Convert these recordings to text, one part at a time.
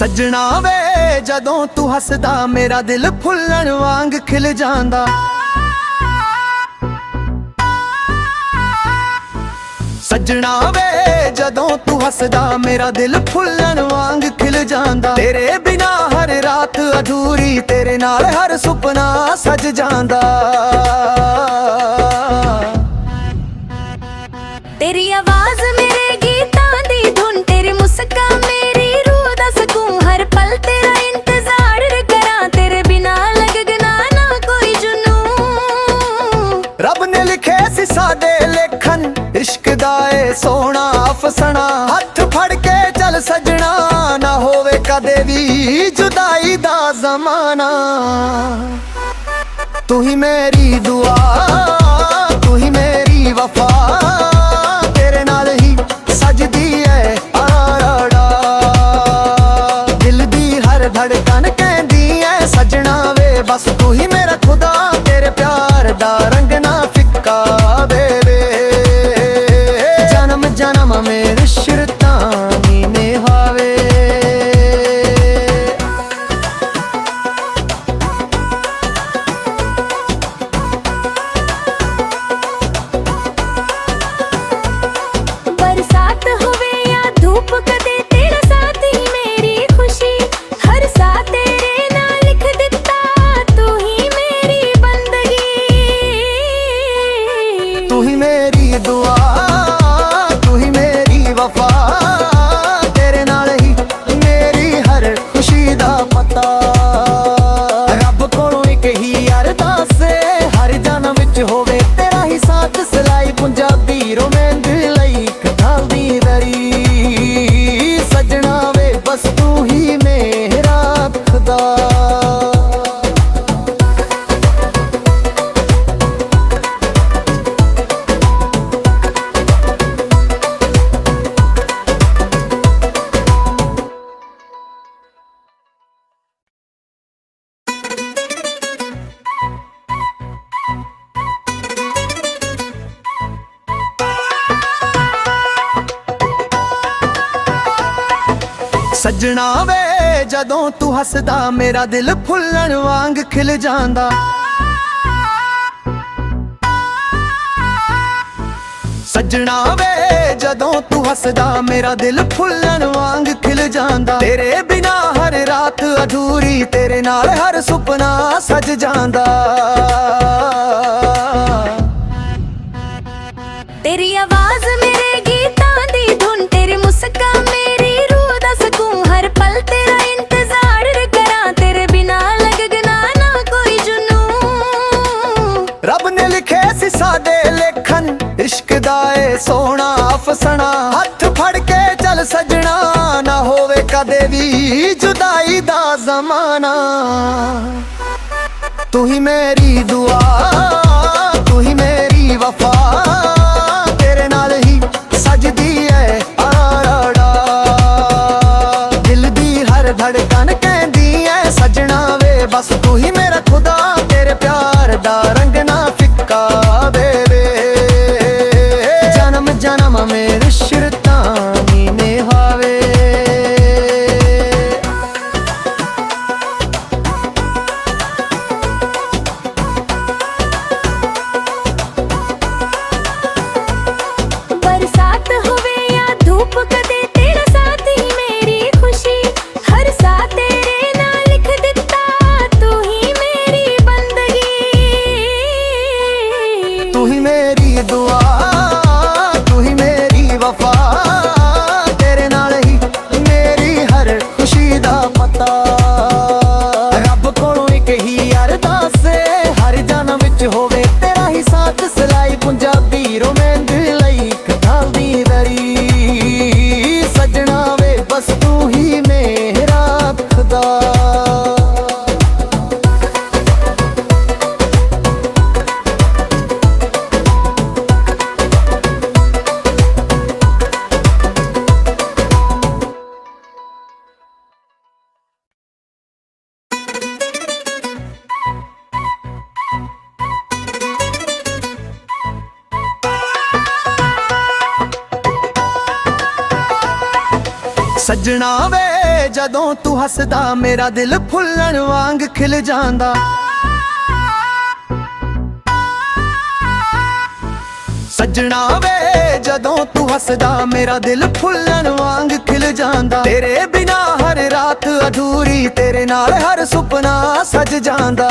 सजना वे जदों तू हसदा मेरा दिल फुल्लण वांग खिल जांदा। सजना वे जदों तू हसदा मेरा दिल फुल्लण वांग खिल जांदा। तेरे बिना हर रात अधूरी, तेरे नाल हर सुपना सज जांदा। तेरी आवाज मेरे गीतां दी धुन, तेरी मुस्कान मेरी रूह दा सकून। हर पल तेरा इंतजार करां, तेरे बिना लगना ना कोई जुनून। रब ने लिखे सी साडे लेखन, इश्क दा ए सोहना अफसाना। हथ फड़ के चल सजना, ना होवे कदे भी जुदाई दा जमाना। तू ही मेरी दुआ, तू ही मेरी वफा, तेरे नाल ही सजदी है आड़ा। दिल दी हर धड़कन कहंदी है सजना वे बस तू ही मेरा खुदा। तेरे प्यार दा रंग ना फिक्का बेबे, जन्म जन्म में रिश्ता नी निभावे। बरसात होवे या धूप, कदे तेरा साथ ही मेरी खुशी। हर साथ तेरे नाल लिख दिता, तू ही मेरी बंदगी। तू ही मेरी दुआ, तू ही मेरी वफा, तेरे नाल ही मेरी हर खुशी दा पता। रब कोलों एक ही अरदास है, हर जन्म विच होवे तेरा ही साथ। सिलाई पंजाबी रोमांस लई कथां दी दरी, सजना वे बस तू ही मेरा खुदा। सजना वे जदों तू हसदा मेरा दिल फुल्लण वांग खिल जांदा। सजना वे जदों तू हसदा मेरा दिल फुल्लण वांग खिल जांदा। तेरे बिना हर रात अधूरी, तेरे नाल हर सुपना सज जांदा। तेरी आवाज मेरे गीतां दी धुन, तेरी मुस्कान मेरी रूह दा सकून। हर पल तेरा इंतजार करां, तेरे बिना लगना ना कोई जुनून। रब ने लिखे सी साडे लेखन, इश्क दा ए सोहना अफसाना। हथ फड़ के चल सजना, ना होवे कदे भी जुदाई दा जमाना। तू ही मेरी दुआ, तू ही मेरी वफा, तेरे नाल ही सजदी है आड़ा। दिल दी हर धड़कन कहंदी है सजना वे बस तू ही मेरा खुदा। तेरे प्यार दा रंग ना फिक्का बेबे, जन्म जन्म में रिश्ता नी निभावे। बरसात होवे या धूप, कदे तेरा साथ ही मेरी खुशी। हर साथ तेरे नाल लिख दिता, तू ही मेरी बंदगी। तू ही मेरी दुआ, तू ही मेरी वफा, तेरे नाल ही मेरी हर खुशी दा पता। रब कोलों एक ही अरदास है, हर जन्म विच होवे तेरा ही साथ। सिलाई पंजाबी रोमांस लई कथां दी दरी, सजना वे बस तू ही मेरा खुदा। सजना वे ਜਦੋਂ ਤੂੰ ਹੱਸਦਾ ਮੇਰਾ ਦਿਲ ਫੁੱਲਣ ਵਾਂਗ ਖਿਲ ਜਾਂਦਾ। ਸੱਜਣਾ ਵੇ ਜਦੋਂ ਤੂੰ ਹੱਸਦਾ ਮੇਰਾ ਦਿਲ ਫੁੱਲਣ ਵਾਂਗ ਖਿਲ ਜਾਂਦਾ। ਤੇਰੇ ਬਿਨਾ ਹਰ ਰਾਤ ਅਧੂਰੀ, ਤੇਰੇ ਨਾਲ ਹਰ ਸੁਪਨਾ ਸਜ ਜਾਂਦਾ।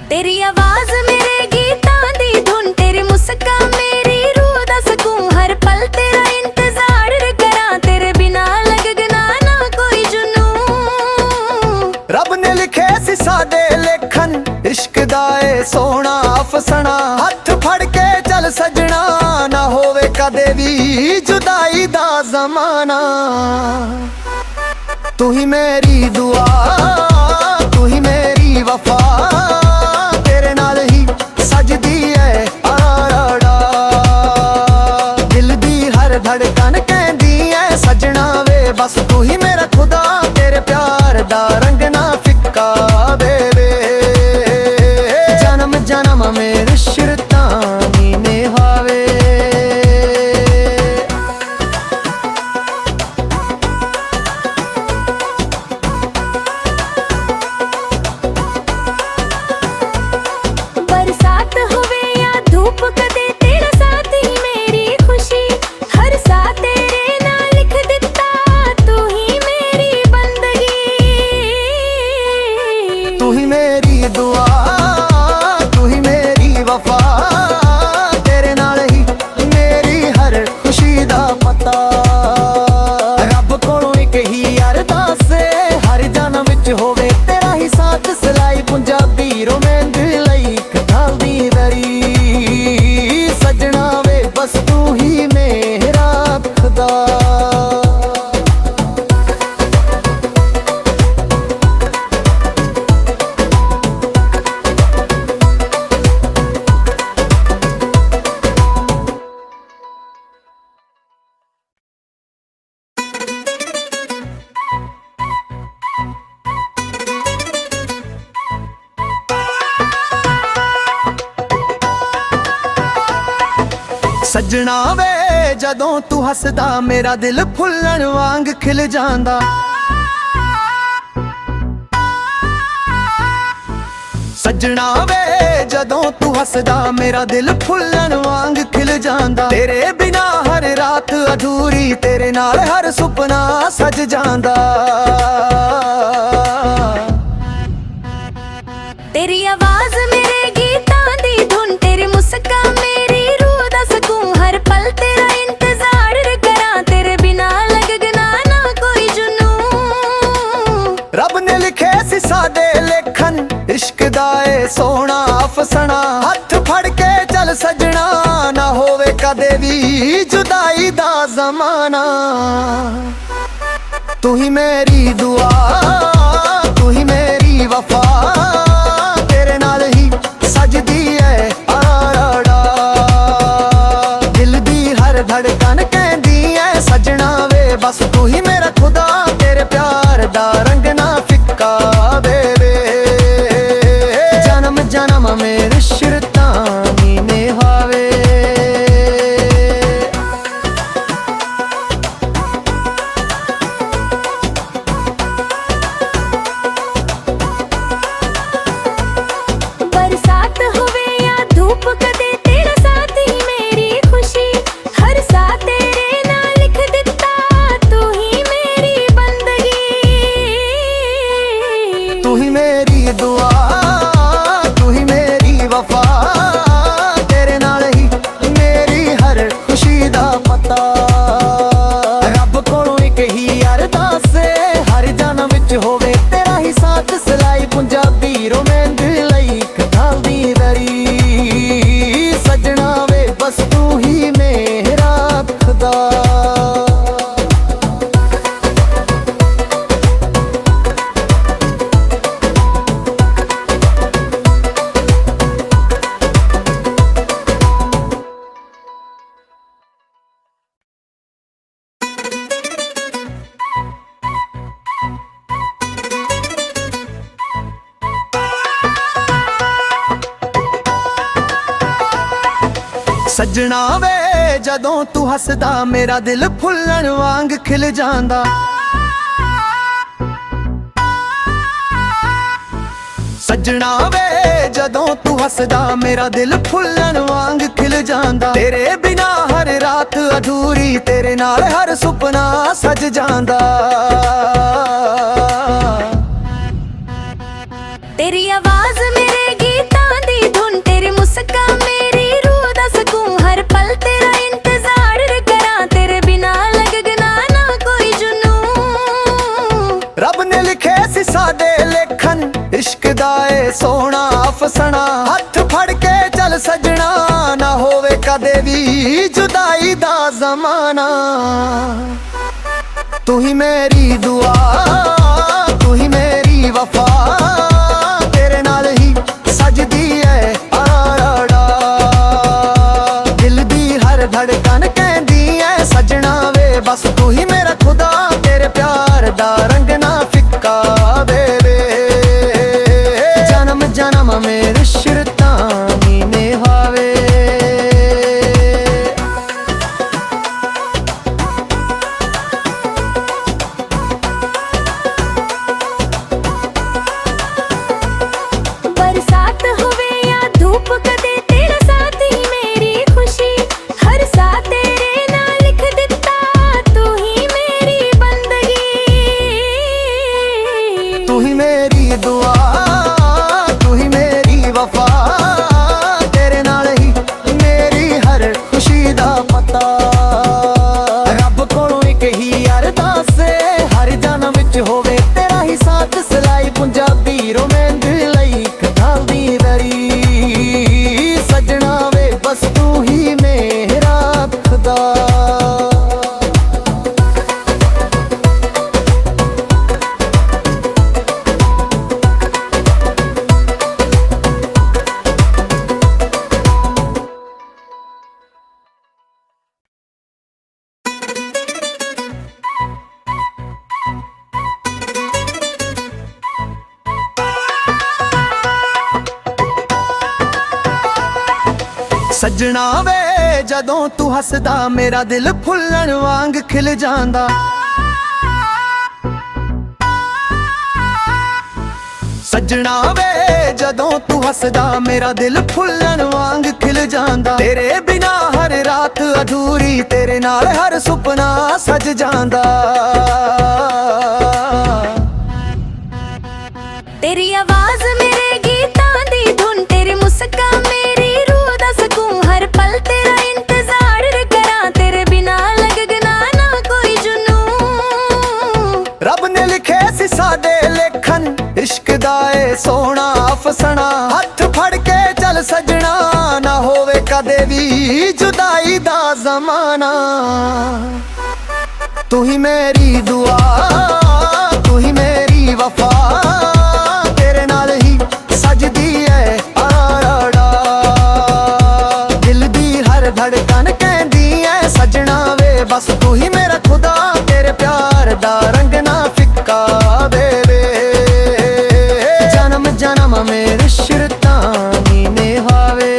तेरी आवाज मेरे गीतां दी धुन, तेरी मुस्कान मेरी रूह दा सुकून। हर पल तेरा इंतजार करा, तेरे बिना लगना ना कोई जुनून। ਰੱਬ ਨੇ ਲਿਖੇ ਸੀ ਸਾਡੇ ਲੇਖਨ, ਇਸ਼ਕ ਦਾ ਏ ਸੋਹਣਾ ਅਫਸਾਨਾ। ਹੱਥ ਫੜ ਕੇ ਚੱਲ ਸਜਣਾ, ਨਾ ਹੋਵੇ ਕਦੇ ਵੀ ਜੁਦਾਈ ਦਾ ਜ਼ਮਾਨਾ। ਤੂੰ ਹੀ ਮੇਰੀ ਦੁਆ, ਤੂੰ ਹੀ ਮੇਰੀ ਵਫਾ, ਤੇਰੇ ਨਾਲ ਹੀ ਸਜਦੀ ਏ ਆੜਾ। ਦਿਲ ਦੀ ਹਰ ਧੜਕਨ ਕਹਿੰਦੀ ਏ ਸਜਣਾ ਵੇ, ਬਸ ਤੂੰ ਹੀ ਮੇਰਾ ਖੁਦਾ। ਤੇਰੇ ਪਿਆਰ ਦਾ ਰੰਗ ਨਾ ਫਿੱਕਾ ਵੇ, ਜਨਮ ਜਨਮ ਮੇ ਰਿਸ਼ਤਾਂ ਨੀ ਨਿਭਾਵੇ। बरसात होवे या धूप, कदे तेरा साथ ही मेरी खुशी। हर साथ तेरे नाल लिख दिता, तू ही मेरी बंदगी। तू ही मेरी दुआ, तू ही मेरी वफा, तेरे नाल ही मेरी हर खुशी दा पता। रब कोलों एक ही अरदास ए, हर जन्म विच होवे तेरा ही साथ। सिलाई पंजाबी रोमांस लई कथां दी दरी। सजना वे बस तू ही मेरा खुदा। ਸੱਜਣਾ ਵੇ ਜਦੋਂ ਤੂੰ ਹੱਸਦਾ ਮੇਰਾ ਦਿਲ ਫੁੱਲਣ ਵਾਂਗ ਖਿਲ ਜਾਂਦਾ। ਸੱਜਣਾ ਵੇ ਜਦੋਂ ਤੂੰ ਹੱਸਦਾ ਮੇਰਾ ਦਿਲ ਫੁੱਲਣ ਵਾਂਗ ਖਿਲ ਜਾਂਦਾ। ਤੇਰੇ ਬਿਨਾ ਹਰ ਰਾਤ ਅਧੂਰੀ, ਤੇਰੇ ਨਾਲ ਹਰ ਸੁਪਨਾ ਸਜ ਜਾਂਦਾ। तेरी आवाज मेरे गीतां दी धुन, तेरी मुस्कान मेरी रूह दा सुकून। हर पल तेरा इंतजार करा, तेरे बिना लगना ना कोई जुनून। ਰੱਬ ਨੇ ਲਿਖੇ ਸੀ ਸਾਡੇ ਲੇਖਨ, ਇਸ਼ਕ ਦਾ ਏ ਸੋਹਣਾ ਅਫਸਾਨਾ। ਹੱਥ ਫੜ ਕੇ ਚੱਲ ਸਜਣਾ, ਨਾ ਹੋਵੇ ਕਦੇ ਵੀ ਜੁਦਾਈ ਦਾ ਜ਼ਮਾਨਾ। ਤੂੰ ਹੀ ਮੇਰੀ ਦੁਆ, ਤੂੰ ਹੀ ਮੇਰੀ ਵਫਾ, ਤੇਰੇ ਨਾਲ ਹੀ ਸਜਦੀ ਏ ਆੜਾ। ਦਿਲ ਦੀ ਹਰ ਧੜਕਨ ਕਹਿੰਦੀ ਏ ਸਜਣਾ ਵੇ, ਬਸ ਤੂੰ ਹੀ ਮੇਰਾ ਖੁਦਾ। ਤੇਰੇ ਪਿਆਰ ਦਾ ਰੰਗ ਨਾ ਫਿੱਕਾ ਵੇ, ਜਨਮ ਜਨਮ ਮੇ ਰਿਸ਼ਤਾਂ ਨੀ ਨਿਭਾਵੇ। बरसात होवे या धूप, कदे तेरा साथ ही मेरी खुशी। हर साथ तेरे नाल लिख दिता, तू ही मेरी बंदगी। तू ही मेरी दुआ, तू ही मेरी वफा, तेरे नाल ही मेरी हर खुशी दा पता। रब कोलों एक ही अरदास ए, हर जन्म विच होवे तेरा ही साथ। सिलाई पंजाबी रोमांस लई कथां दी दरी। सजना वे बस तू ही मेरा खुदा। ਸੱਜਣਾ ਵੇ ਜਦੋਂ ਤੂੰ ਹੱਸਦਾ ਮੇਰਾ ਦਿਲ ਫੁੱਲਣ ਵਾਂਗ ਖਿਲ ਜਾਂਦਾ। ਸੱਜਣਾ ਵੇ ਜਦੋਂ ਤੂੰ ਹੱਸਦਾ ਮੇਰਾ ਦਿਲ ਫੁੱਲਣ ਵਾਂਗ ਖਿਲ ਜਾਂਦਾ। ਤੇਰੇ ਬਿਨਾ ਹਰ ਰਾਤ ਅਧੂਰੀ, ਤੇਰੇ ਨਾਲ ਹਰ ਸੁਪਨਾ ਸਜ ਜਾਂਦਾ। तेरी आवाज मेरे गीतां दी धुन, तेरी मुस्कान मेरी रूह दा सुकून। हर पल तेरा इंतजार करां, तेरे बिना लगना ना कोई जुनून। ਰੱਬ ਨੇ ਲਿਖੇ ਸੀ ਸਾਡੇ ਲੇਖਨ, ਇਸ਼ਕ ਦਾ ਏ ਸੋਹਣਾ ਅਫਸਾਨਾ। ਹੱਥ ਫੜ ਕੇ ਚੱਲ ਸੱਜਣਾ, ਨਾ ਹੋਵੇ ਕਦੇ ਵੀ ਜੁਦਾਈ ਦਾ ਜ਼ਮਾਨਾ। ਤੂੰ ਹੀ ਮੇਰੀ ਦੁਆ, ਤੂੰ ਹੀ ਮੇਰੀ ਵਫਾ, ਤੇਰੇ ਨਾਲ ਹੀ ਸਜਦੀ ਏ ਆੜਾ। ਦਿਲ ਦੀ ਹਰ ਧੜਕਨ ਕਹਿੰਦੀ ਏ ਸੱਜਣਾ ਵੇ, ਬਸ ਤੂੰ ਹੀ ਮੇਰਾ ਖੁਦਾ। ਤੇਰੇ ਪਿਆਰ ਦਾ ਰੰਗ ਨਾ ਫਿੱਕਾ ਵੇ, ਜਨਮ ਜਨਮ ਮੇ ਰਿਸ਼ਤਾਂ ਨੀ ਨਿਭਾਵੇ। बरसात होवे या धूप, कदे तेरा साथ ही मेरी खुशी। हर सा तेरे नाल लिख दिता, तू ही मेरी बंदगी। तू ही मेरी दुआ, तू ही मेरी वफा, तेरे नाल ही मेरी हर खुशी दा पता। रब कोलों एक ही अरदास ए, हर जन्म विच होवे तेरा ही साथ। सिलाई पंजाबी रोमांस लई कथांदी दरी, सजना वे बस तू ही मेरा खुदा। ਸੱਜਣਾ ਵੇ ਜਦੋਂ ਤੂੰ ਹੱਸਦਾ ਮੇਰਾ ਦਿਲ ਫੁੱਲਣ ਵਾਂਗ ਖਿਲ ਜਾਂਦਾ। ਸੱਜਣਾ ਵੇ ਜਦੋਂ ਤੂੰ ਹੱਸਦਾ ਮੇਰਾ ਦਿਲ ਫੁੱਲਣ ਵਾਂਗ ਖਿਲ ਜਾਂਦਾ। ਤੇਰੇ ਬਿਨਾ ਹਰ ਰਾਤ ਅਧੂਰੀ, ਤੇਰੇ ਨਾਲ ਹਰ ਸੁਪਨਾ ਸਜ ਜਾਂਦਾ। तेरी आवाज मेरे गीतां दी धुन, तेरी मुस्कान मेरी रूह दा सुकून। हर पल तेरा इंतजार करां, तेरे बिना लगना ना कोई जुनून। ਰੱਬ ਨੇ ਲਿਖੇ ਸੀ ਸਾਡੇ ਲੇਖਨ, ਇਸ਼ਕ ਦਾ ਏ ਸੋਹਣਾ ਅਫਸਾਨਾ। ਹੱਥ ਫੜ ਕੇ ਚੱਲ ਸੱਜਣਾ, ਨਾ ਹੋਵੇ ਕਦੇ ਵੀ ਜੁਦਾਈ ਦਾ ਜ਼ਮਾਨਾ। ਤੂੰ ਹੀ ਮੇਰੀ ਦੁਆ, ਤੂੰ ਹੀ ਮੇਰੀ ਵਫਾ, ਤੇਰੇ ਨਾਲ ਹੀ ਸਜਦੀ ਏ ਆੜਾ। ਦਿਲ ਦੀ ਹਰ ਧੜਕਨ ਕਹਿੰਦੀ ਏ ਸੱਜਣਾ ਵੇ, ਬਸ ਤੂੰ ਹੀ ਮੇਰਾ ਖੁਦਾ। ਤੇਰੇ ਪਿਆਰ ਦਾ ਰੰਗ ਨਾ ਫਿੱਕਾ ਵੇ, ਜਨਮ ਜਨਮ ਮੇ ਰਿਸ਼ਤਾਂ ਨੀ ਨਿਭਾਵੇ।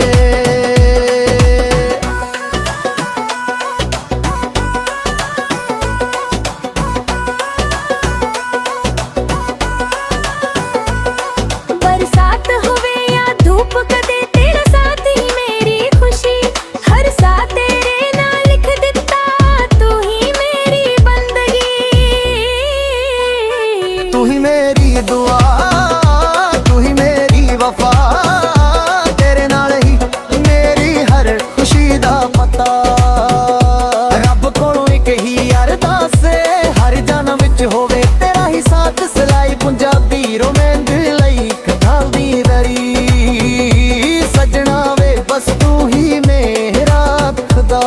बरसात होवे या धूप, कदे तेरा साथ ही मेरी खुशी। हर सा तेरे नाल लिख दिता, तू ही मेरी बंदगी। तू ही मेरी दुआ, तू ही मेरी वफा, तेरे नाल ही मेरी हर खुशी दा पता। रब कोलों एक ही अरदास ए, हर जन्म विच होवे तेरा ही साथ। सिलाई पंजाबी रोमांस लई कथांदी दरी, सजना वे बस तू ही मेरा खुदा।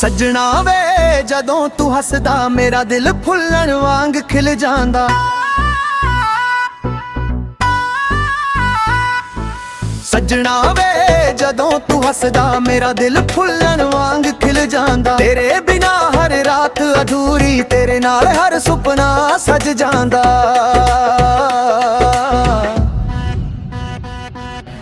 ਸੱਜਣਾ ਵੇ ਜਦੋਂ ਤੂੰ ਹੱਸਦਾ ਮੇਰਾ ਦਿਲ ਫੁੱਲਣ ਵਾਂਗ ਖਿਲ ਜਾਂਦਾ। ਸੱਜਣਾ ਵੇ ਜਦੋਂ ਤੂੰ ਹੱਸਦਾ ਮੇਰਾ ਦਿਲ ਫੁੱਲਣ ਵਾਂਗ ਖਿਲ ਜਾਂਦਾ। ਤੇਰੇ ਬਿਨਾ ਹਰ ਰਾਤ ਅਧੂਰੀ, ਤੇਰੇ ਨਾਲ ਹਰ ਸੁਪਨਾ ਸਜ ਜਾਂਦਾ।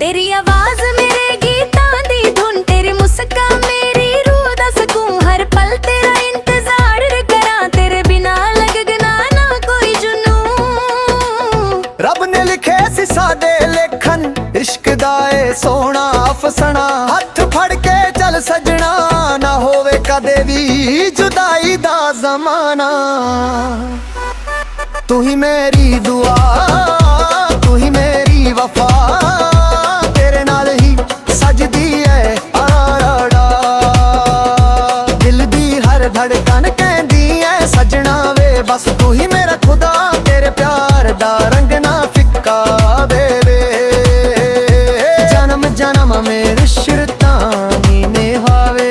ਤੇਰੀ ਆਵਾਜ਼ ਮੇਰੇ ਗੀਤਾਂ ਦੀ ਧੁਨ, ਤੇਰੀ ਮੁਸਕਾਨ ਮੇਰੀ ਰੂਹ ਦਾ ਸਕੂਨ। ਹਰ ਪਲ ਤੇਰਾ ਇੰਤਜ਼ਾਰ ਕਰਾਂ, ਤੇਰੇ ਬਿਨਾ ਲੱਗਣਾ ਨਾ ਕੋਈ ਜੁਨੂਨ। ਰੱਬ ਨੇ ਲਿਖੇ ਸੀ ਸਾਡੇ ਲੇਖਨ, ਇਸ਼ਕ ਦਾ ਏ ਸੋਹਣਾ ਅਫਸਾਨਾ। ਹੱਥ ਫੜ ਕੇ ਚੱਲ ਸੱਜਣਾ, ਨਾ ਹੋਵੇ ਕਦੇ ਵੀ ਜੁਦਾਈ ਦਾ ਜ਼ਮਾਨਾ। ਤੂੰ ਹੀ ਮੇਰੀ ਦੁਆ, ਤੂੰ ਹੀ ਮੇਰੀ ਵਫਾ, ਤੇਰੇ ਨਾਲ ਹੀ ਸਜਦੀ ਏ ਆਰਾੜਾ। ਦਿਲ ਦੀ ਹਰ ਧੜਕਨ ਕਹਿੰਦੀ ਏ ਸੱਜਣਾ ਵੇ, ਬਸ ਤੂੰ ਹੀ ਮੇਰਾ ਖੁਦਾ। ਤੇਰੇ ਪਿਆਰ ਦਾ ਰੰਗ ਨਾ ਫਿੱਕਾ ਵੇ, ਜਨਮ ਜਨਮ ਮੇ ਰਿਸ਼ਤਾਂ ਨੀ ਨਿਭਾਵੇ।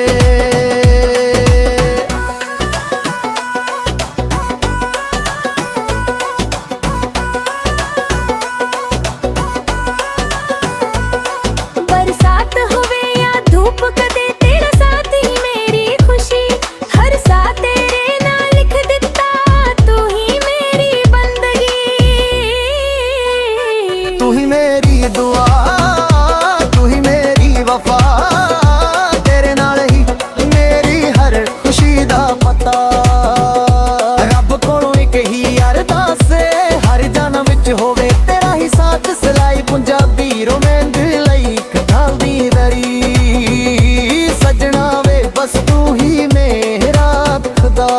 बरसात होवे या धूप, कदे तेरा साथ ही मेरी खुशी। हर सा तेरे नाल लिख दिता, तू ही मेरी बंदगी। तू ही मेरी दुआ, तू ही मेरी वफा, तेरे नाल ही मेरी हर खुशी दा पता। रब कोलों एक ही अरदास ए, हर जन्म विच होवे तेरा ही साथ। सिलाई पंजाबी रोमांस लई कथांदी दरी, सजना वे बस तू ही मेरा खुदा।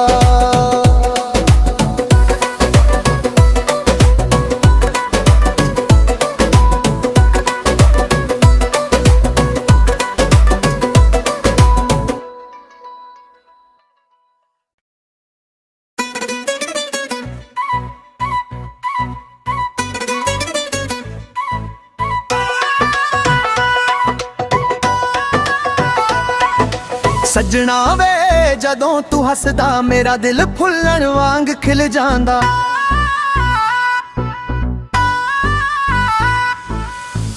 ਸੱਜਣਾ ਵੇ ਜਦੋਂ ਤੂੰ ਹੱਸਦਾ ਮੇਰਾ ਦਿਲ ਫੁੱਲਣ ਵਾਂਗ ਖਿਲ ਜਾਂਦਾ।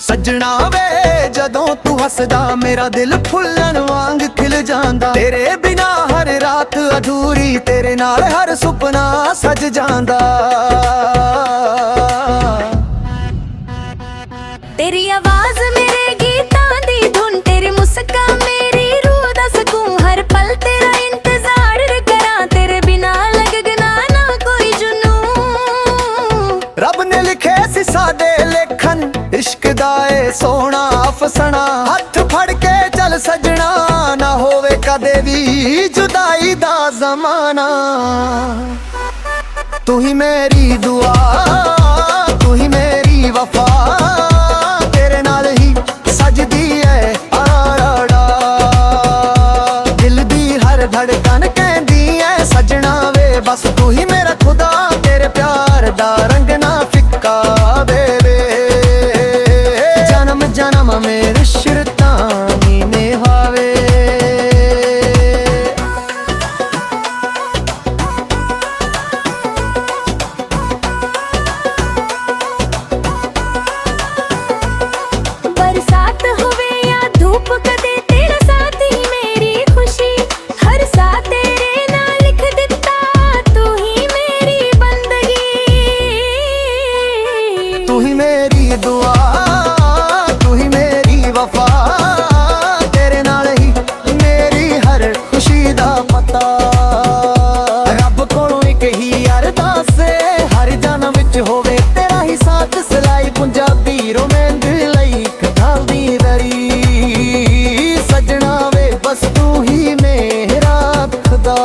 ਸੱਜਣਾ ਵੇ ਜਦੋਂ ਤੂੰ ਹੱਸਦਾ ਮੇਰਾ ਦਿਲ ਫੁੱਲਣ ਵਾਂਗ ਖਿਲ ਜਾਂਦਾ। ਤੇਰੇ ਬਿਨਾ ਹਰ ਰਾਤ ਅਧੂਰੀ, ਤੇਰੇ ਨਾਲ ਹਰ ਸੁਪਨਾ ਸਜ ਜਾਂਦਾ। तेरी आवाज मेरे गीतां दी धुन, तेरी मुस्कान मेरी रूह दा सकून। हर पल तेरा इंतजार कਰਾਂ, तेरे बिना लगना ना कोई जुनून। ਰੱਬ ਨੇ ਲਿਖੇ ਸੀ ਸਾਡੇ ਲੇਖਨ, ਇਸ਼ਕ ਦਾ ਏ ਸੋਹਣਾ ਅਫਸਾਨਾ। ਹੱਥ ਫੜ ਕੇ ਚੱਲ ਸੱਜਣਾ, ਨਾ ਹੋਵੇ ਕਦੇ ਵੀ ਜੁਦਾਈ ਦਾ ਜ਼ਮਾਨਾ। ਤੂੰ ਹੀ ਮੇਰੀ ਦੁਆ, ਤੂੰ ਹੀ ਮੇਰੀ ਵਫਾ, ਤੇਰੇ ਨਾਲ ਹੀ ਸਜਦੀ ਏ ਆਰਾੜਾ। ਦਿਲ ਦੀ ਹਰ ਧੜਕਨ ਕਹਿੰਦੀ ਏ ਸੱਜਣਾ ਵੇ, ਬਸ ਤੂੰ ਹੀ ਮੇਰਾ ਖੁਦਾ। ਤੇਰੇ ਪਿਆਰ ਦਾ ਰੰਗ ਨਾ ਫਿੱਕਾ ਵੇ, ਜਨਮ ਜਨਮ ਮੇ ਰਿਸ਼ਤਾਂ ਨੀ ਨਿਭਾਵੇ। बरसात होवे या धूप, कदे तेरा साथ ही मेरी खुशी। हर सा तेरे नाल लिख दिता, तू ही मेरी बंदगी। तू ही मेरी दुआ, तू ही मेरी वफा, तेरे नाल ही मेरी हर खुशी दा पता। रब कोलों एक ही अरदास ए, हर जन्म विच होवे तेरा ही साथ। सिलाई पंजाबी रोमांस लई कथांदी दरी, सजना वे बस तू ही मेरा खुदा।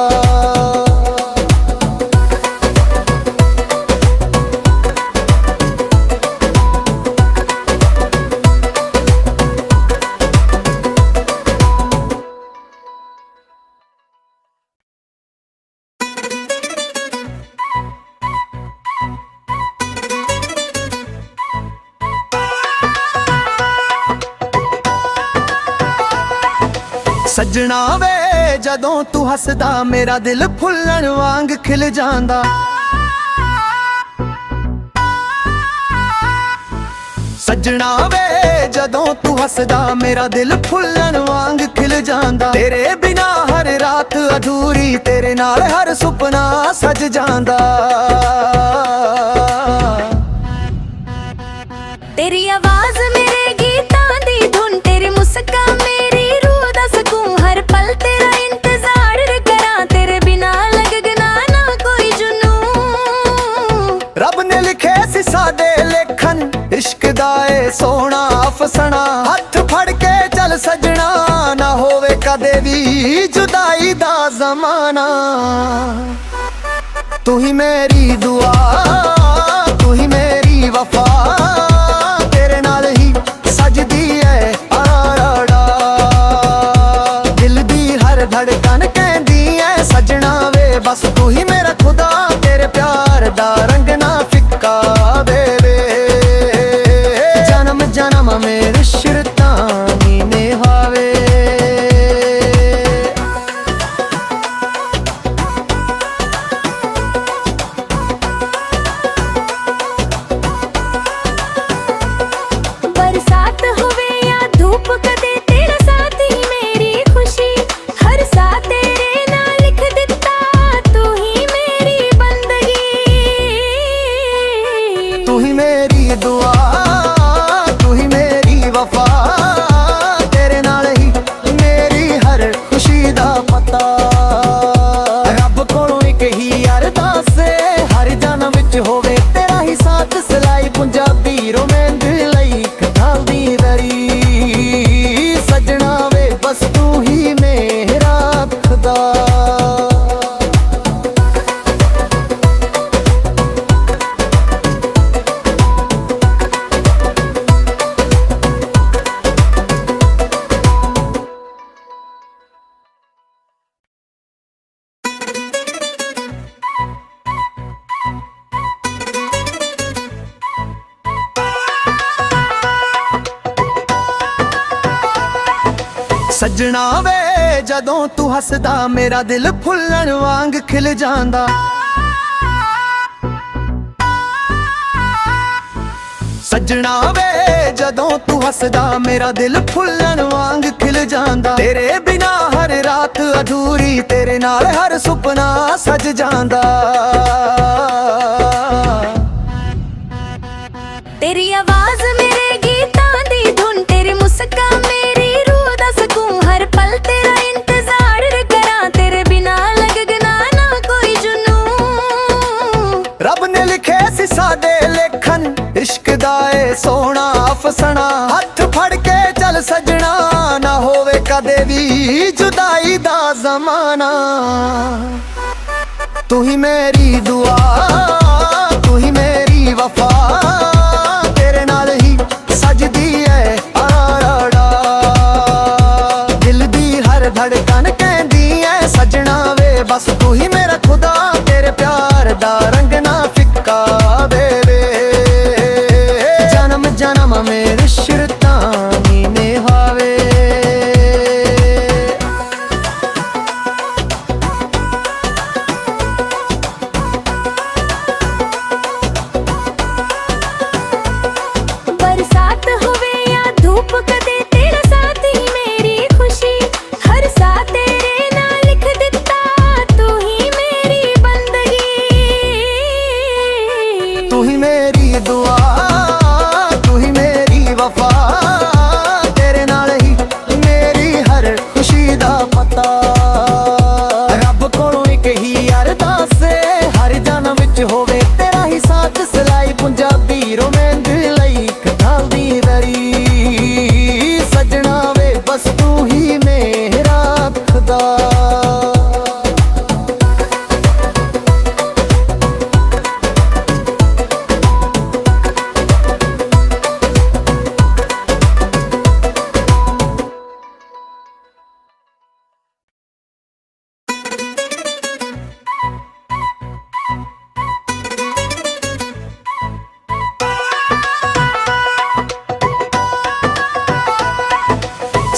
ਸੱਜਣਾ ਵੇ ਜਦੋਂ ਤੂੰ ਹੱਸਦਾ ਮੇਰਾ ਦਿਲ ਫੁੱਲਣ ਵਾਂਗ ਖਿਲ ਜਾਂਦਾ ਸੱਜਣਾ ਵੇ ਜਦੋਂ ਤੂੰ ਹੱਸਦਾ ਮੇਰਾ ਦਿਲ ਫੁੱਲਣ ਵਾਂਗ ਖਿਲ ਜਾਂਦਾ ਤੇਰੇ ਬਿਨਾ ਹਰ ਰਾਤ ਅਧੂਰੀ ਤੇਰੇ ਨਾਲ ਹਰ ਸੁਪਨਾ ਸਜ ਜਾਂਦਾ तेरी आवाज मेरे गीतां दी धुन तेरी मुस्कान मेरी रूह दा सुकून हर पल तेरा इंतजार करा तेरे बिना लगना ना कोई जुनून ਰੱਬ ਨੇ ਲਿਖੇ ਸੀ ਸਾਡੇ ਲੇਖਨ ਇਸ਼ਕ ਦਾ ਏ ਸੋਹਣਾ ਅਫਸਾਨਾ ਹੱਥ ਫੜ ਕੇ ਚੱਲ ਸਜਣਾ ਨਾ ਹੋਵੇ ਕਦੇ ਵੀ ਜੁਦਾਈ ਦਾ ਜ਼ਮਾਨਾ ਤੂੰ ਹੀ ਮੇਰੀ ਦੁਆ ਤੂੰ ਹੀ ਮੇਰੀ ਵਫਾ ਤੇਰੇ ਨਾਲ ਹੀ ਸਜਦੀ ਏ ਆਰਾੜਾ ਦਿਲ ਦੀ ਹਰ ਧੜਕਨ ਕਹਿੰਦੀ ਏ ਸਜਣਾ ਵੇ ਬਸ ਤੂੰ ਹੀ ਮੇਰਾ ਖੁਦਾ ਤੇਰੇ ਪਿਆਰ ਦਾ ਰੰਗ ਨਾ ਫਿੱਕਾ ਦੇਵੇ ਜਨਮ ਜਨਮ ਮੇਰੇ ਸ਼ਿਰਤਾਂ ਨੀ ਨਿਹਾਵੇ बरसात होवे या धूप कदे तेरा साथ ही मेरी खुशी हर सा तेरे नाल लिख दिता तू ही मेरी बंदगी तू ही मेरी दुआ तू ही मेरी वफा तेरे नाल ही मेरी हर खुशी दा पता रब कोलों एक ही अरदास ਏ हर जन्म विच होवे तेरा ही साथ सिलाई पंजाबी रोमेंद ਲਈ ਕਥਾਂ ਦੀ ਦਰੀ ਸਜਣਾ ਵੇ ਬਸ ਤੂੰ ਹੀ ਮੇਰਾ ਖੁਦਾ ਸੱਜਣਾ ਵੇ ਜਦੋਂ ਤੂੰ ਹੱਸਦਾ ਮੇਰਾ ਦਿਲ ਫੁੱਲਣ ਵਾਂਗ ਖਿਲ ਜਾਂਦਾ ਸੱਜਣਾ ਵੇ ਜਦੋਂ ਤੂੰ ਹੱਸਦਾ ਮੇਰਾ ਦਿਲ ਫੁੱਲਣ ਵਾਂਗ ਖਿਲ ਜਾਂਦਾ ਤੇਰੇ ਬਿਨਾ ਹਰ ਰਾਤ ਅਧੂਰੀ ਤੇਰੇ ਨਾਲ ਹਰ ਸੁਪਨਾ ਸਜ ਜਾਂਦਾ तेरी आवाज मेरे गीतां दी धुन तेरी मुस्कान मेरी रूह दा सुकून हर पल तेरा इंतजार करा तेरे बिना लगना ना कोई जुनून ਰੱਬ ਨੇ ਲਿਖੇ ਸੀ ਸਾਡੇ ਲੇਖਨ ਇਸ਼ਕ ਦਾ ਏ ਸੋਹਣਾ ਅਫਸਾਨਾ ਹੱਥ ਫੜ ਕੇ ਚੱਲ ਸਜਣਾ ਨਾ ਹੋਵੇ ਕਦੇ ਵੀ ਜੁਦਾਈ ਦਾ ਜ਼ਮਾਨਾ ਤੂੰ ਹੀ ਮੇਰੀ ਦੁਆ ਤੂੰ ਹੀ ਮੇਰੀ ਵਫਾ ਤੇਰੇ ਨਾਲ ਹੀ ਸਜਦੀ ਏ ਆਰਾੜਾ ਦਿਲ ਦੀ ਹਰ ਧੜਕਨ ਕਹਿੰਦੀ ਏ ਸਜਣਾ ਵੇ ਬਸ ਤੂੰ ਹੀ ਮੇਰਾ ਖੁਦਾ ਤੇਰੇ ਪਿਆਰ ਦਾ ਰੰਗ ਨਾ ਫਿੱਕਾ ਦੇਵੇ ਜਨਮ ਜਨਮ ਮੇਰੇ ਸ਼ਿਰਤਾਂ ਨੀ ਨਿਹਾਵੇ बरसात होवे या धूप कदे तेरा साथ ही मेरी खुशी हर सा तेरे नाल लिख दिता तू ही मेरी बंदगी तू ही मेरी दुआ तू ही मेरी वफा तेरे नाल ही मेरी हर खुशी दा पता रब कोलों एक ही अरदास ਏ हर जन्म विच होवे तेरा ही साथ सिलाई पंजाबी रोमेंद ਲਈ ਕਥਾਂ ਦੀ ਦਰੀ ਸਜਣਾ ਵੇ ਬਸ ਤੂੰ ਹੀ ਮੇਰਾ ਖੁਦਾ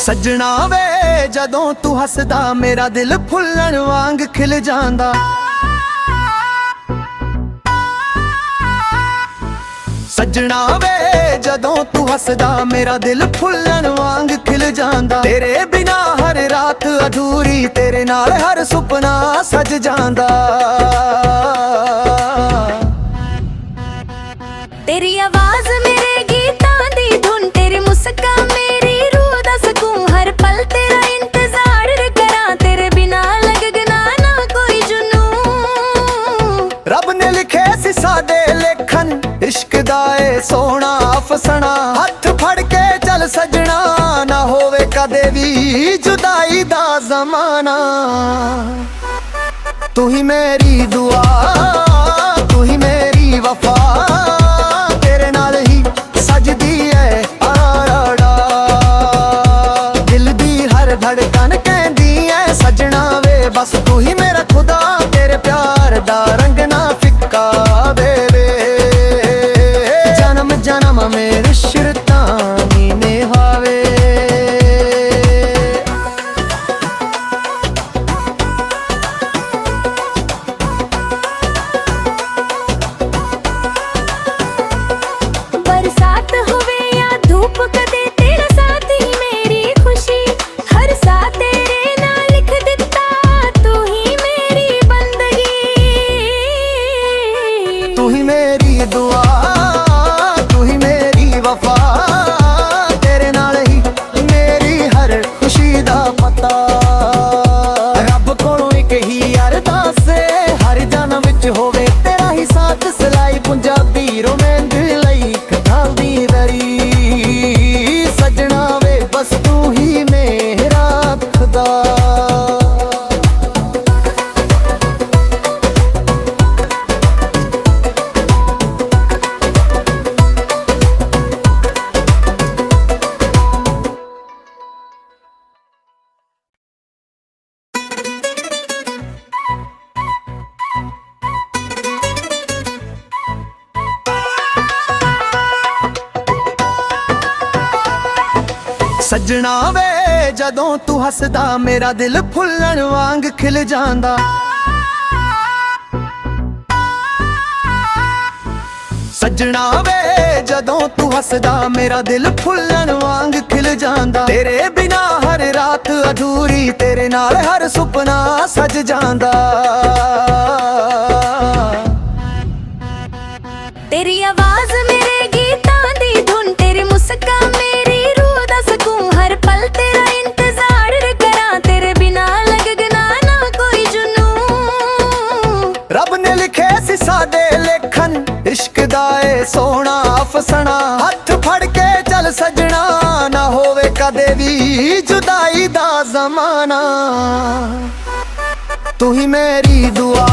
ਸੱਜਣਾ ਵੇ ਜਦੋਂ ਤੂੰ ਹੱਸਦਾ ਮੇਰਾ ਦਿਲ ਫੁੱਲਣ ਵਾਂਗ ਖਿਲ ਜਾਂਦਾ। ਸੱਜਣਾ ਵੇ ਜਦੋਂ ਤੂੰ ਹੱਸਦਾ ਮੇਰਾ ਦਿਲ ਫੁੱਲਣ ਵਾਂਗ ਖਿਲ ਜਾਂਦਾ। ਤੇਰੇ ਬਿਨਾ ਹਰ ਰਾਤ ਅਧੂਰੀ, ਤੇਰੇ ਨਾਲ ਹਰ ਸੁਪਨਾ ਸਜ ਜਾਂਦਾ। ਤੇਰੀ ਆਵਾਜ਼ ਮੇਰੇ ਗੀਤਾਂ ਦੀ ਧੁਨ, ਤੇਰੀ ਮੁਸਕਾਨ ਮੇਰੀ ਰੂਹ ਦਾ ਸਕੂਨ। ਹਰ ਪਲ ਤੇਰਾ ਇੰਤਜ਼ਾਰ ਕਰਾਂ, ਤੇਰੇ ਬਿਨਾ ਲੱਗਣਾ ਨਾ ਕੋਈ ਜੁਨੂਨ। ਰੱਬ ਨੇ ਲਿਖੇ ਸੀ ਸਾਡੇ ਲੇਖਨ, ਇਸ਼ਕ ਦਾ ਏ ਸੋਹਣਾ ਅਫਸਾਨਾ। ਹੱਥ ਫੜ ਕੇ ਚੱਲ ਸਜਣਾ, ਨਾ ਹੋਵੇ ਕਦੇ ਵੀ ਜੁਦਾਈ ਦਾ ਜ਼ਮਾਨਾ। ਤੂੰ ਹੀ ਮੇਰੀ ਦੁਆ, ਤੂੰ ਹੀ ਮੇਰੀ ਵਫਾ, ਤੇਰੇ ਨਾਲ ਹੀ ਸਜਦੀ ਏ ਆਰਾੜਾ। ਦਿਲ ਦੀ ਹਰ ਧੜਕਨ ਕਹਿੰਦੀ ਏ ਸਜਣਾ ਵੇ, ਬਸ ਤੂੰ ਹੀ ਮੇਰਾ ਖੁਦਾ। ਤੇਰੇ ਪਿਆਰ ਦਾ ਰੰਗ ਨਾ ਫਿੱਕਾ ਵੇ, ਜਨਮ ਜਨਮ ਮੇ ਰਿਸ਼ਤਾ ਨੀ ਨਿਭਾਵੇ। बरसात होवे या धूप, कदे तेरा साथ ही मेरी खुशी। हर साथ तेरे नाल लिख दिता, तू ही मेरी बंदगी। तू ही मेरी दुआ, तू ही मेरी वफा, तेरे नाल ही मेरी हर खुशी दा पता। रब कोलों एक ही अरदास ए, हर जन्म विच होवे तेरा ही साथ। सिलाई पंजाबी रोमांस लई कथांदी दरी, सजना वे बस तू ही मेरा खुदा। ਸੱਜਣਾ ਵੇ ਜਦੋਂ ਤੂੰ ਹੱਸਦਾ ਮੇਰਾ ਦਿਲ ਫੁੱਲਣ ਵਾਂਗ ਖਿਲ ਜਾਂਦਾ। ਸੱਜਣਾ ਵੇ ਜਦੋਂ ਤੂੰ ਹੱਸਦਾ ਮੇਰਾ ਦਿਲ ਫੁੱਲਣ ਵਾਂਗ ਖਿਲ ਜਾਂਦਾ। ਤੇਰੇ ਬਿਨਾ ਹਰ ਰਾਤ ਅਧੂਰੀ, ਤੇਰੇ ਨਾਲ ਹਰ ਸੁਪਨਾ ਸਜ ਜਾਂਦਾ। तेरी आवाज मेरे गीतां दी धुन, तेरी मुस्कान मेरी रूह दा सकून। हर पल तेरा इंतजार कਰਾਂ, तेरे बिना लगना ना कोई जुनून। ਰੱਬ ਨੇ ਲਿਖੇ ਸੀ ਸਾਡੇ ਲੇਖਨ, ਇਸ਼ਕ ਦਾ ਏ ਸੋਹਣਾ ਅਫਸਾਨਾ। ਹੱਥ ਫੜ ਕੇ ਚੱਲ ਸਜਣਾ, ਨਾ ਹੋਵੇ ਕਦੇ ਵੀ ਜੁਦਾਈ ਦਾ ਜ਼ਮਾਨਾ। ਤੂੰ ਹੀ ਮੇਰੀ ਦੁਆ,